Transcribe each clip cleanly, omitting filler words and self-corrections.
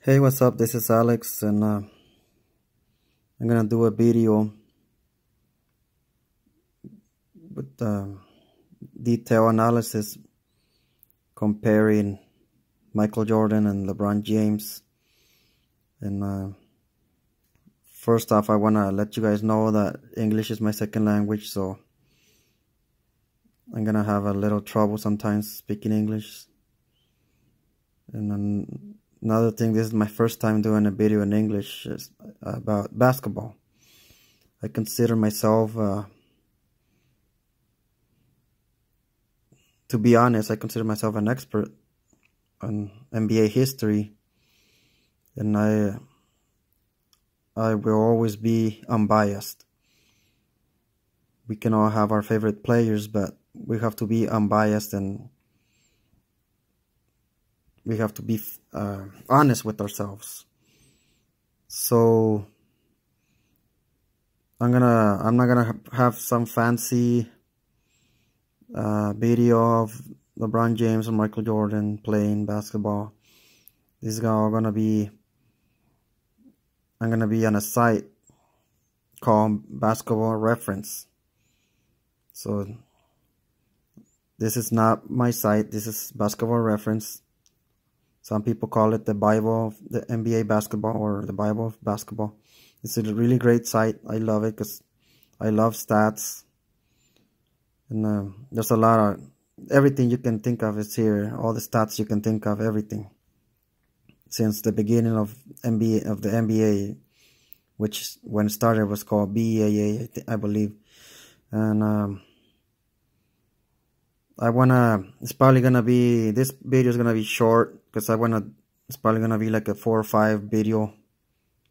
Hey, what's up? This is Alex, and I'm gonna do a video with detailed analysis comparing Michael Jordan and LeBron James. And first off, I wanna let you guys know that English is my second language, so I'm gonna have a little trouble sometimes speaking English. And then another thing, this is my first time doing a video in English about basketball. I consider myself, to be honest, I consider myself an expert on NBA history, and I will always be unbiased. We can all have our favorite players, but we have to be unbiased, and we have to be honest with ourselves. So I'm not gonna have some fancy video of LeBron James and Michael Jordan playing basketball. This is all gonna be, I'm gonna be on a site called Basketball Reference. So this is not my site, this is Basketball Reference. Some people call it the Bible of the NBA basketball, or the Bible of basketball. It's a really great site. I love it because I love stats. And there's a lot of, everything you can think of is here. All the stats you can think of, everything. Since the beginning of the NBA, which when it started was called BAA, I believe. And it's probably gonna be, this video is gonna be short because it's probably gonna be like a 4 or 5 video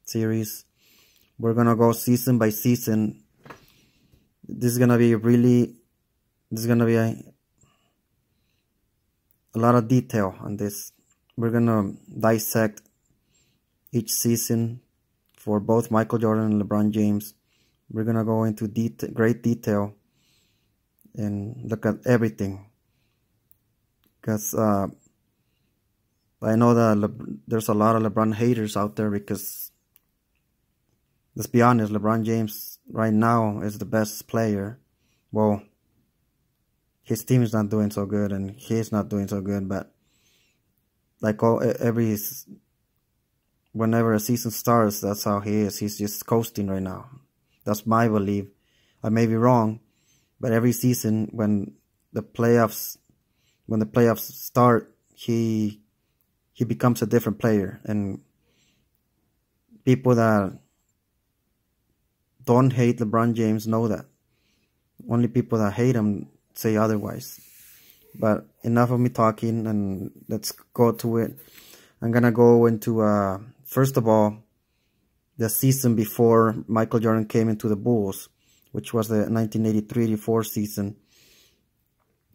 series. We're gonna go season by season. This is gonna be a lot of detail on this. We're gonna dissect each season for both Michael Jordan and LeBron James. We're gonna go into great detail and look at everything, because I know that there's a lot of LeBron haters out there, because let's be honest, LeBron James right now is the best player. Well, his team is not doing so good and he's not doing so good, but like whenever a season starts, that's how he is. He's just coasting right now. That's my belief. I may be wrong, but every season when the playoffs start, he becomes a different player. And people that don't hate LeBron James know that. Only people that hate him say otherwise. But enough of me talking, and let's go to it. I'm gonna go into first of all, the season before Michael Jordan came into the Bulls, which was the 1983-84 season.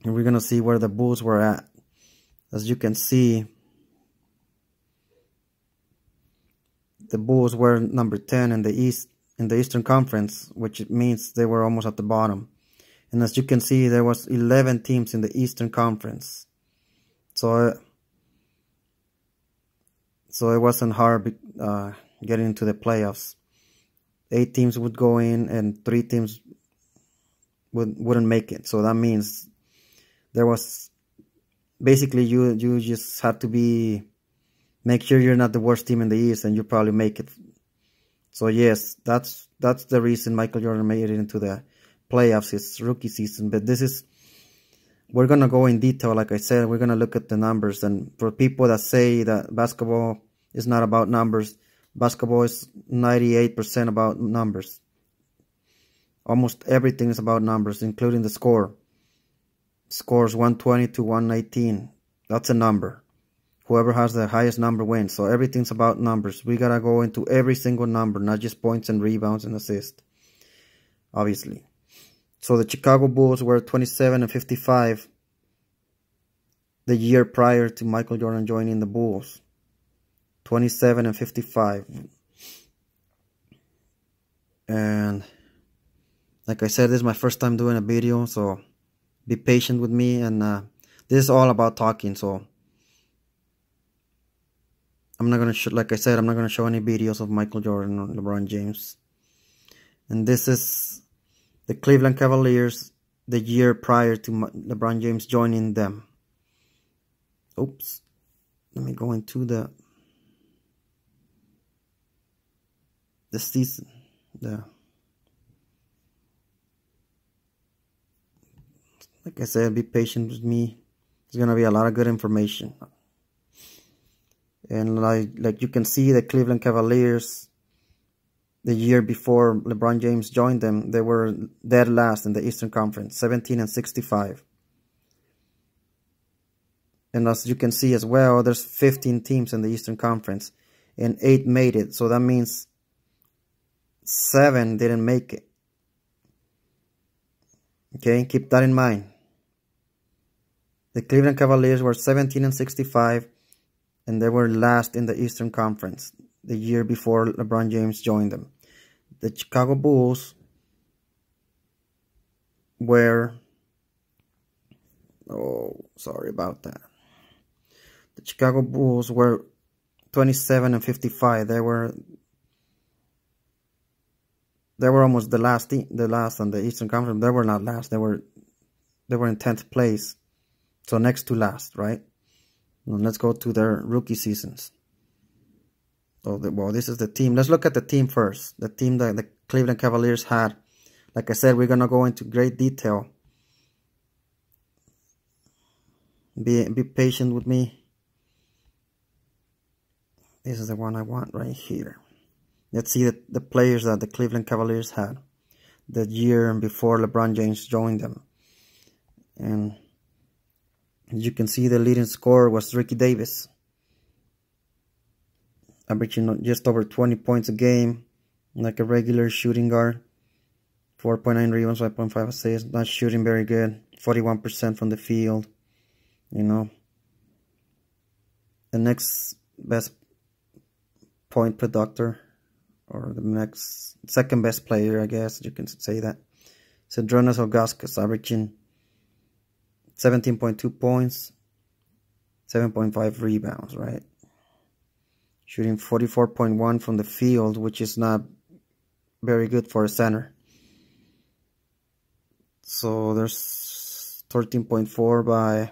And we're gonna see where the Bulls were at. As you can see, the Bulls were number 10 in the Eastern Conference, which means they were almost at the bottom. And as you can see, there was 11 teams in the Eastern Conference. So it wasn't hard getting into the playoffs. 8 teams would go in and 3 teams wouldn't make it. So that means there was basically, you just have to make sure you're not the worst team in the East, and you probably make it. So yes, that's the reason Michael Jordan made it into the playoffs his rookie season. But we're gonna go in detail. Like I said, we're gonna look at the numbers. And for people that say that basketball is not about numbers, basketball is 98% about numbers. Almost everything is about numbers, including the score. Scores 120 to 119. That's a number. Whoever has the highest number wins. So everything's about numbers. We gotta go into every single number, not just points and rebounds and assists, obviously. So the Chicago Bulls were 27-55 the year prior to Michael Jordan joining the Bulls. 27-55. And like I said, this is my first time doing a video, so be patient with me. And this is all about talking, so I'm not gonna show, like I said, I'm not gonna show any videos of Michael Jordan or LeBron James. And this is the Cleveland Cavaliers the year prior to LeBron James joining them. Oops. Let me go into the season. Like I said, be patient with me. There's gonna be a lot of good information. And like you can see, the Cleveland Cavaliers, the year before LeBron James joined them, they were dead last in the Eastern Conference, 17-65. And as you can see as well, there's 15 teams in the Eastern Conference, and 8 made it. So that means 7 didn't make it. Okay, keep that in mind. The Cleveland Cavaliers were 17-65, and they were last in the Eastern Conference the year before LeBron James joined them. The Chicago Bulls were, oh, sorry about that. The Chicago Bulls were 27-55. They were almost the last on the Eastern Conference. They were not last. They were in 10th place. So next to last, right? Now let's go to their rookie seasons. So well, this is the team. Let's look at the team first. The team that the Cleveland Cavaliers had. Like I said, we're gonna go into great detail. Be patient with me. This is the one I want right here. Let's see the players that the Cleveland Cavaliers had the year before LeBron James joined them. And as you can see, the leading scorer was Ricky Davis, averaging just over 20 points a game, like a regular shooting guard. 4.9 rebounds, 5.5 assists. Not shooting very good. 41% from the field. You know. The next best point producer, or the next second best player, I guess you can say that, Zydrunas Ilgauskas, averaging 17.2 points, 7.5 rebounds, right? Shooting 44.1 from the field, which is not very good for a center. So there's 13.4 by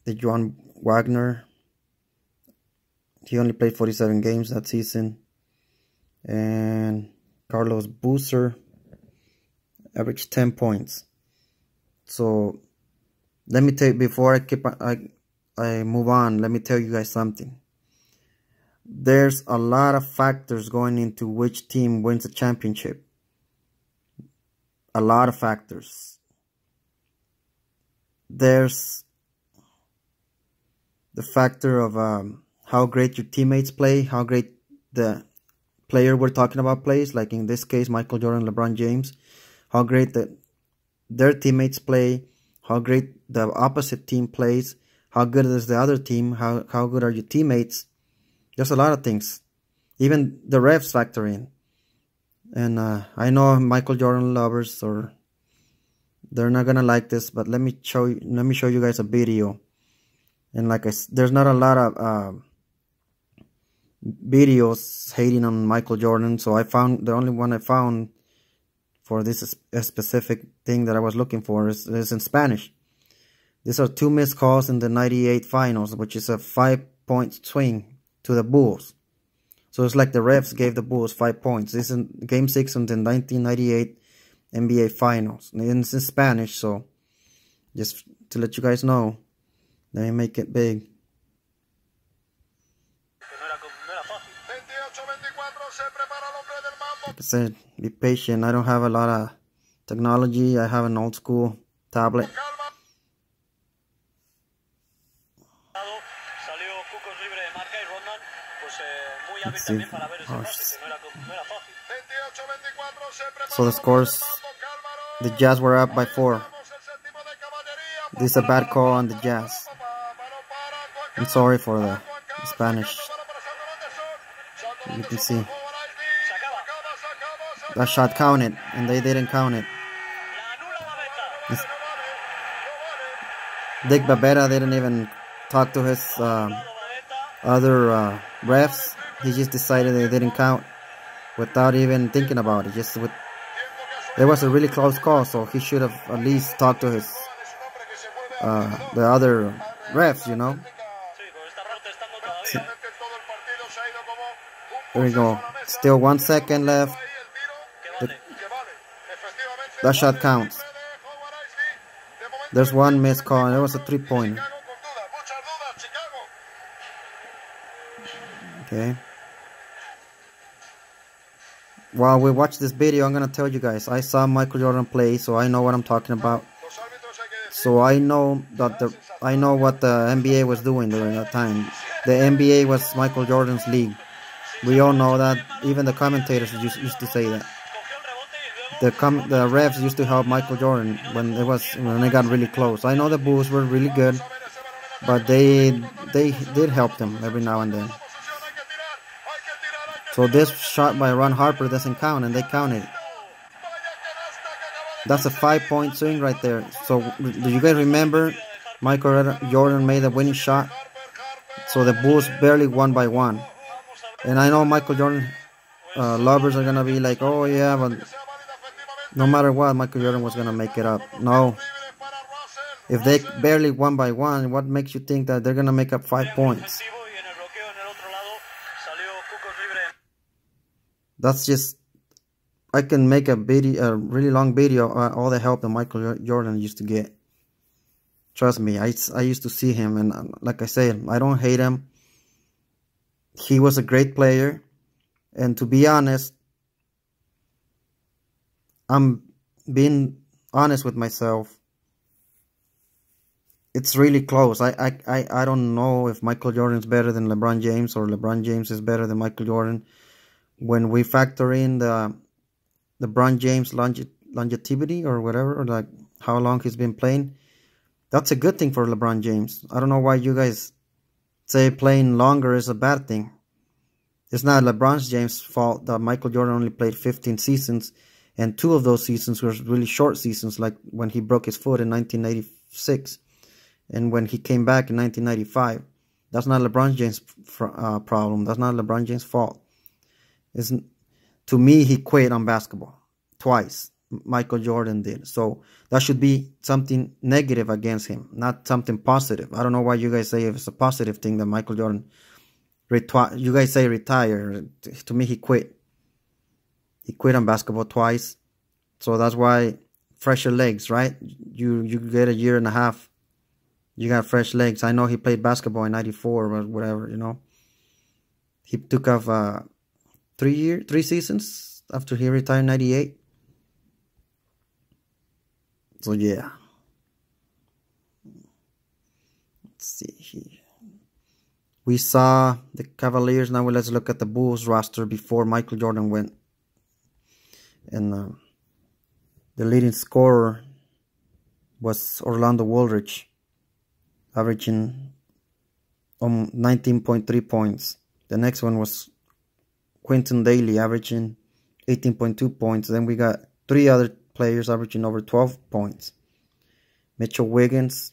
the Johan Wagner. He only played 47 games that season. And Carlos Boozer averaged 10 points. So let me tell you, before I move on, let me tell you guys something. There's a lot of factors going into which team wins the championship. A lot of factors. There's the factor of how great your teammates play, how great the player we're talking about plays, like in this case Michael Jordan, LeBron James, how great their teammates play, how great the opposite team plays, how good is the other team, how good are your teammates. There's a lot of things. Even the refs factor in. And I know Michael Jordan lovers, or they're not gonna like this, but let me show you guys a video. And like there's not a lot of videos hating on Michael Jordan, so I found the only one I found for this specific thing that I was looking for is in Spanish. These are 2 missed calls in the 98 finals, which is a 5-point swing to the Bulls. So it's like the refs gave the Bulls 5 points. This is Game 6 in the 1998 NBA Finals. And it's in Spanish, so just to let you guys know, let me make it big. Like I said, be patient. I don't have a lot of technology. I have an old school tablet. Let's see. So the scores, the Jazz were up by 4. This is a bad call on the Jazz. I'm sorry for the Spanish. You can see that shot counted, and they didn't count it. Dick Bavetta didn't even talk to his other refs. He just decided they didn't count without even thinking about it. It was a really close call, so he should have at least talked to his the other refs, you know. There we go. Still 1 second left. That shot counts. There's one missed call. It was a 3-pointer. Okay. While we watch this video, I'm gonna tell you guys, I saw Michael Jordan play, so I know what I'm talking about. So I know what the NBA was doing during that time. The NBA was Michael Jordan's league. We all know that. Even the commentators used to say that. The refs used to help Michael Jordan when it got really close. I know the Bulls were really good, but they did help them every now and then. So this shot by Ron Harper doesn't count, and they counted it. That's a 5-point swing right there. So do you guys remember Michael Jordan made a winning shot? So the Bulls barely won by 1. And I know Michael Jordan lovers are gonna be like, oh yeah, but no matter what, Michael Jordan was gonna make it up. No. If they barely won by 1, what makes you think that they're gonna make up 5 points? That's just, I can make a really long video on all the help that Michael Jordan used to get. Trust me, I used to see him, and like I said, I don't hate him. He was a great player, and to be honest, I'm being honest with myself. It's really close. I don't know if Michael Jordan is better than LeBron James or LeBron James is better than Michael Jordan. When we factor in the LeBron James longevity or whatever, or like how long he's been playing, that's a good thing for LeBron James. I don't know why you guys say playing longer is a bad thing. It's not LeBron James' fault that Michael Jordan only played 15 seasons, and 2 of those seasons were really short seasons, like when he broke his foot in 1986 and when he came back in 1995. That's not LeBron James' problem. That's not LeBron James' fault. To me, he quit on basketball twice. Michael Jordan did. So that should be something negative against him, not something positive. I don't know why you guys say if it's a positive thing that Michael Jordan you guys say retire. To me, he quit. He quit on basketball twice. So that's why fresher legs, right? You get a year and a half. You got fresh legs. I know he played basketball in 94 or whatever, you know. He took off 3 seasons after he retired in 98. So yeah. Let's see here. We saw the Cavaliers. Now let's look at the Bulls roster before Michael Jordan went. And the leading scorer was Orlando Woolridge, averaging 19.3 points. The next one was Quentin Daly, averaging 18.2 points. Then we got 3 other players averaging over 12 points. Mitchell Wiggins,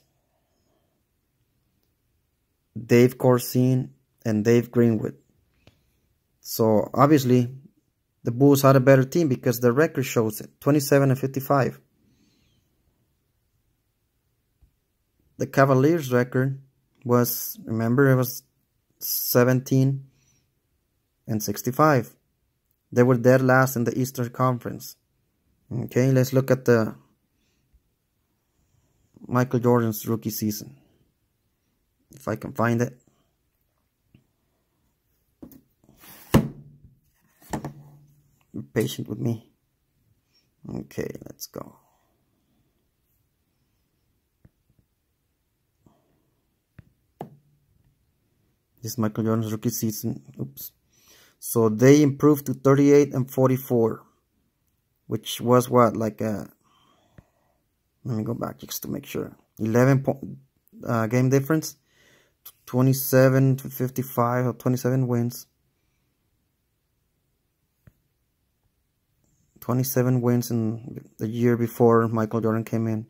Dave Corzine, and Dave Greenwood. So obviously the Bulls had a better team because the record shows it, 27-55. The Cavaliers record was, remember, it was 17-65. They were dead last in the Eastern Conference. Okay, let's look at the Michael Jordan's rookie season, if I can find it. Be patient with me. Okay, let's go. This is Michael Jordan's rookie season. Oops. So they improved to 38-44, which was what, like a, let me go back just to make sure. 11 game difference. 27-55 or 27 wins. 27 wins in the year before Michael Jordan came in.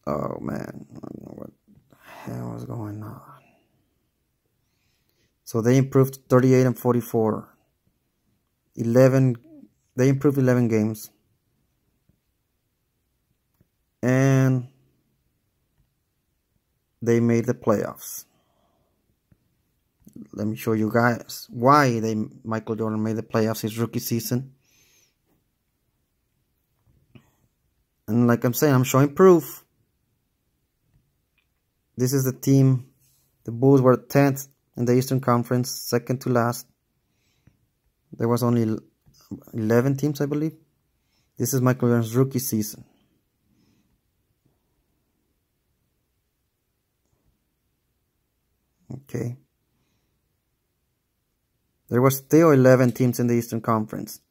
Oh man, I don't know what the hell was going on. So they improved 38 and 44. 11, they improved 11 games. And they made the playoffs. Let me show you guys why Michael Jordan made the playoffs his rookie season. And like I'm saying, I'm showing proof. This is the team. The Bulls were 10th in the Eastern Conference, second to last. There was only 11 teams, I believe. This is Michael Jordan's rookie season. Okay. There was still 11 teams in the Eastern Conference.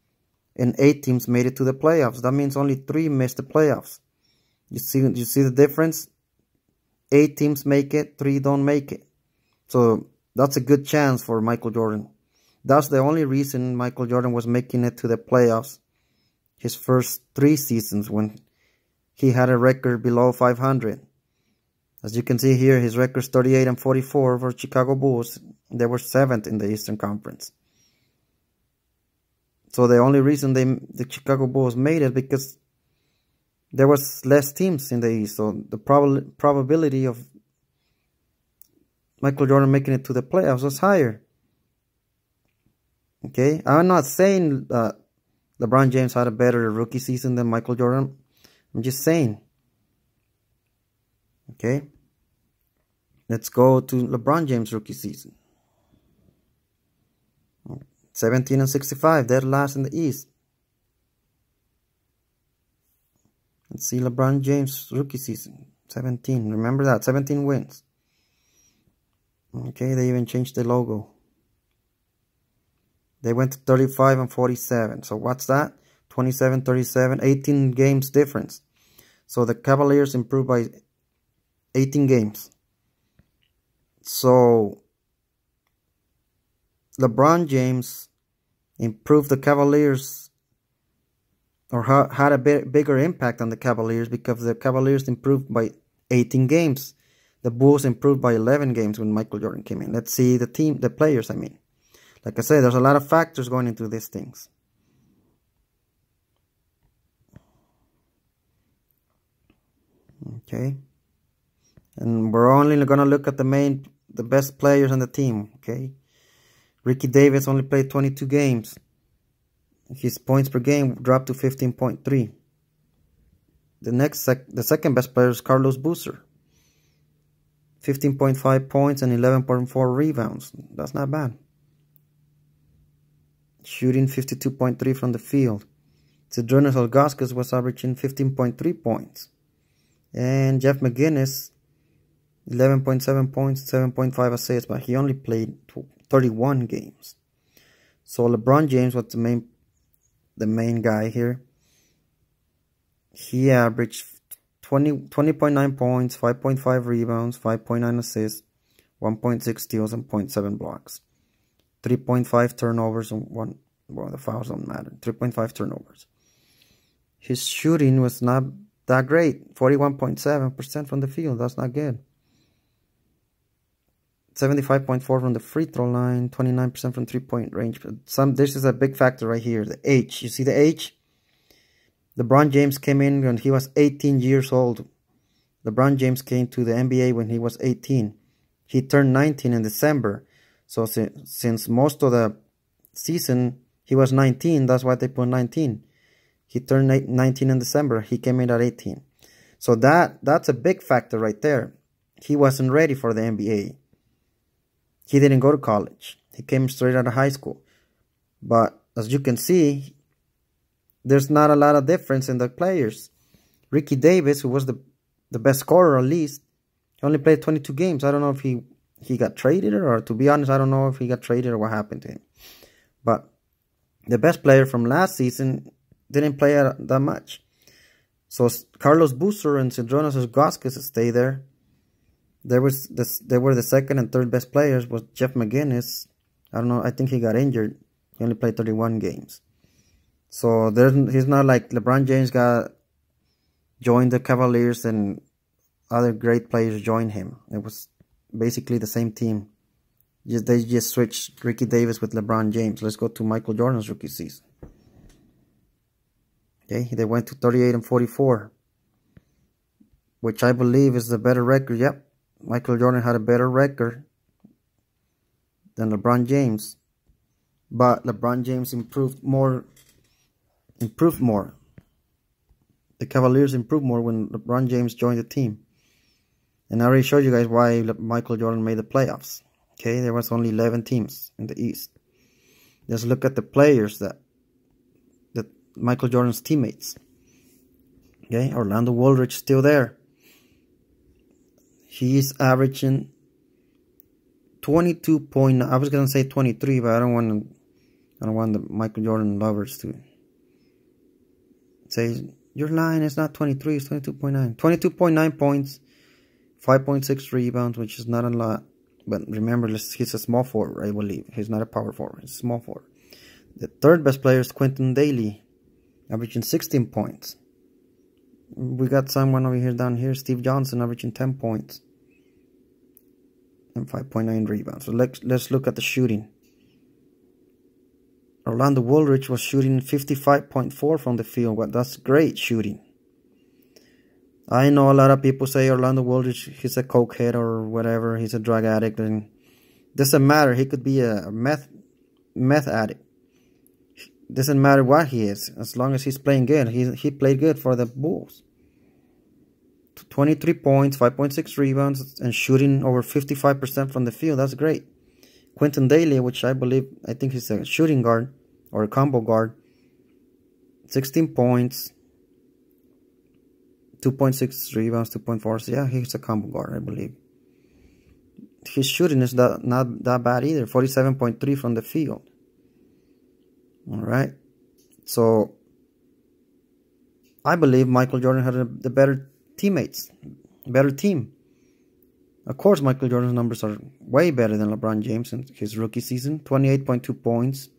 And 8 teams made it to the playoffs. That means only 3 missed the playoffs. You see the difference? 8 teams make it, 3 don't make it. So that's a good chance for Michael Jordan. That's the only reason Michael Jordan was making it to the playoffs his first 3 seasons when he had a record below 500. As you can see here, his record's 38 and 44 for Chicago Bulls. They were 7th in the Eastern Conference. So the only reason the Chicago Bulls made it because there was less teams in the East. So the probability of Michael Jordan making it to the playoffs was higher. Okay, I'm not saying LeBron James had a better rookie season than Michael Jordan. I'm just saying. Okay, let's go to LeBron James' rookie season. 17 and 65, dead last in the East. Let's see LeBron James' rookie season. 17, remember that, 17 wins. Okay, they even changed the logo. They went to 35 and 47. So what's that? 27, 37, 18 games difference. So the Cavaliers improved by 18 games. So LeBron James improved the Cavaliers, or had a bigger impact on the Cavaliers because the Cavaliers improved by 18 games. The Bulls improved by 11 games when Michael Jordan came in. Let's see the players, I mean. Like I said, there's a lot of factors going into these things. Okay. And we're only going to look at the best players on the team, okay? Ricky Davis only played 22 games. His points per game dropped to 15.3. The second best player is Carlos Boozer. 15.5 points and 11.4 rebounds. That's not bad. Shooting 52.3 from the field. Zydrunas Ilgauskas was averaging 15.3 points. And Jeff McGinnis, 11.7 points, 7.5 assists, but he only played 31 games. So LeBron James was the main guy here. He averaged 20.9 points, 5.5 rebounds, 5.9 assists, 1.6 steals, and 0.7 blocks. 3.5 turnovers and the fouls don't matter. 3.5 turnovers. His shooting was not that great. 41.7% from the field. That's not good. 75.4 from the free throw line. 29% from 3-point range. This is a big factor right here. The age. You see the age? LeBron James came in when he was 18 years old. LeBron James came to the NBA when he was 18. He turned 19 in December. So since most of the season he was 19, that's why they put 19. He turned 19 in December. He came in at 18. So that's a big factor right there. He wasn't ready for the NBA. He didn't go to college. He came straight out of high school. But as you can see, there's not a lot of difference in the players. Ricky Davis, who was the best scorer at least, he only played 22 games. I don't know if he got traded, or to be honest, I don't know if he got traded or what happened to him. But the best player from last season didn't play that much. So Carlos Boozer and Zydrunas Ilgauskas stay there. They were the second and third best players. Was Jeff McGinnis. I don't know. I think he got injured. He only played 31 games. So he's not like LeBron James joined the Cavaliers and other great players joined him. It was basically the same team They just switched Ricky Davis with LeBron James. Let's go to Michael Jordan's rookie season. Okay, they went to 38-44, which I believe is the better record. Yep, Michael Jordan had a better record than LeBron James, but LeBron James improved more. The Cavaliers improved more when LeBron James joined the team. And I already showed you guys why Michael Jordan made the playoffs. Okay, there was only 11 teams in the East. Let's look at the players that Michael Jordan's teammates. Okay, Orlando Woolridge still there. He's averaging 22.9. I was gonna say 23, but I don't want the Michael Jordan lovers to say you're lying. It's not 23. It's 22.9. 22.9 points, 5.6 rebounds, which is not a lot. But remember, he's a small forward, I believe. He's not a power forward. He's a small forward. The third best player is Quentin Daly, averaging 16 points. We got someone over here down here, Steve Johnson, averaging 10 points and 5.9 rebounds. So let's look at the shooting. Orlando Woolridge was shooting 55.4 from the field. Well, that's great shooting. I know a lot of people say Orlando Woolridge, he's a cokehead or whatever. He's a drug addict. And doesn't matter. He could be a meth addict. Doesn't matter what he is, as long as he's playing good. He played good for the Bulls. 23 points, 5.6 rebounds, and shooting over 55% from the field. That's great. Quentin Daly, which I think he's a shooting guard or a combo guard. 16 points, 2.6 rebounds, 2.4. So yeah, he's a combo guard, I believe. His shooting is not that bad either. 47.3 from the field. All right. So I believe Michael Jordan had the better teammates, better team. Of course, Michael Jordan's numbers are way better than LeBron James in his rookie season. 28.2 points,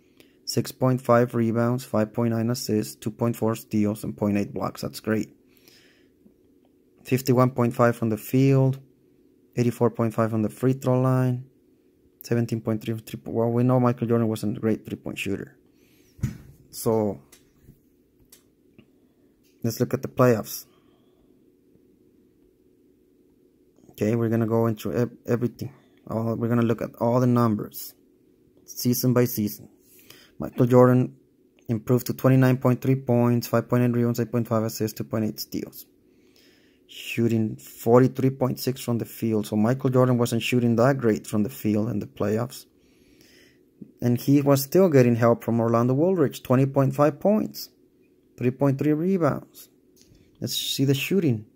6.5 rebounds, 5.9 assists, 2.4 steals, and 0.8 blocks. That's great. 51.5 from the field, 84.5 on the free throw line, 17.3. Well, we know Michael Jordan wasn't a great three-point shooter. So let's look at the playoffs. Okay, we're going to go into everything. We're going to look at all the numbers, season by season. Michael Jordan improved to 29.3 points, 5.8 rebounds, 8.5 assists, 2.8 steals. Shooting 43.6 from the field. So Michael Jordan wasn't shooting that great from the field in the playoffs. And he was still getting help from Orlando Woolridge. 20.5 points, 3.3 rebounds. Let's see the shooting.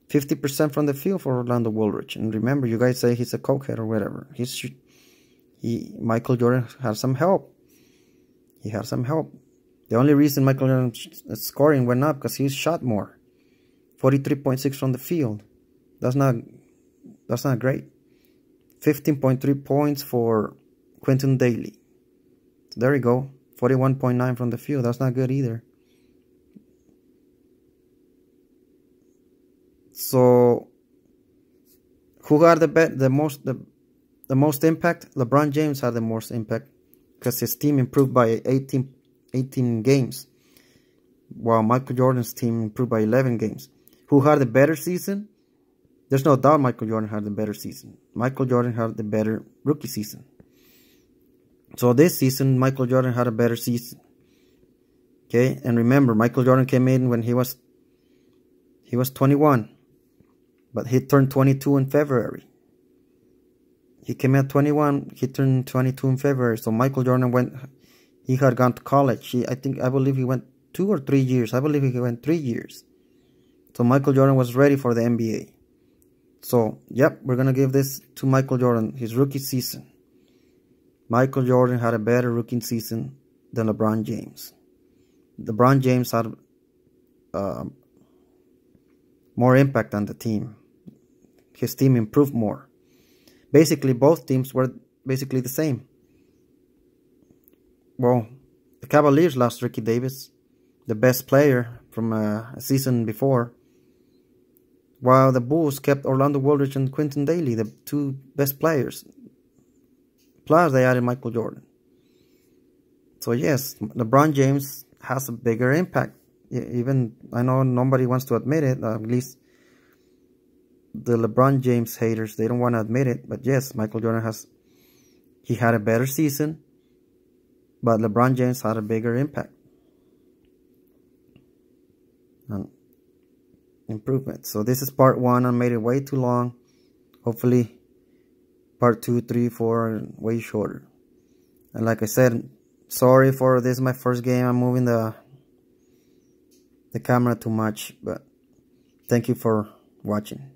50% from the field for Orlando Woolridge. And remember, you guys say he's a cokehead or whatever. Michael Jordan had some help. He had some help. The only reason Michael Jordan's scoring went up because he shot more. 43.6 from the field. That's not great. 15.3 points for Quentin Daly. So there you go. 41.9 from the field. That's not good either. So, who got the most impact? LeBron James had the most impact because his team improved by 18 games, while Michael Jordan's team improved by 11 games. Who had the better season? There's no doubt Michael Jordan had the better season. Michael Jordan had the better rookie season. So this season, Michael Jordan had a better season. Okay, and remember, Michael Jordan came in when he was 21. But he turned 22 in February. He came at 21. He turned 22 in February. So Michael Jordan he had gone to college. I believe he went 2 or 3 years. I believe he went 3 years. So Michael Jordan was ready for the NBA. So, yep, we're going to give this to Michael Jordan, his rookie season. Michael Jordan had a better rookie season than LeBron James. LeBron James had more impact on the team. His team improved more. Basically, both teams were basically the same. Well, the Cavaliers lost Ricky Davis, the best player from a season before, while the Bulls kept Orlando Woolridge and Quentin Daly, the two best players Plus, they added Michael Jordan. So yes, LeBron James has a bigger impact. Even, I know nobody wants to admit it, at least the LeBron James haters, they don't want to admit it. But yes, Michael Jordan he had a better season, but LeBron James had a bigger impact and improvement. So this is part 1. I made it way too long. Hopefully part 2, 3, 4 are way shorter. And like I said, sorry for this, my first game. I'm moving the camera too much, but thank you for watching.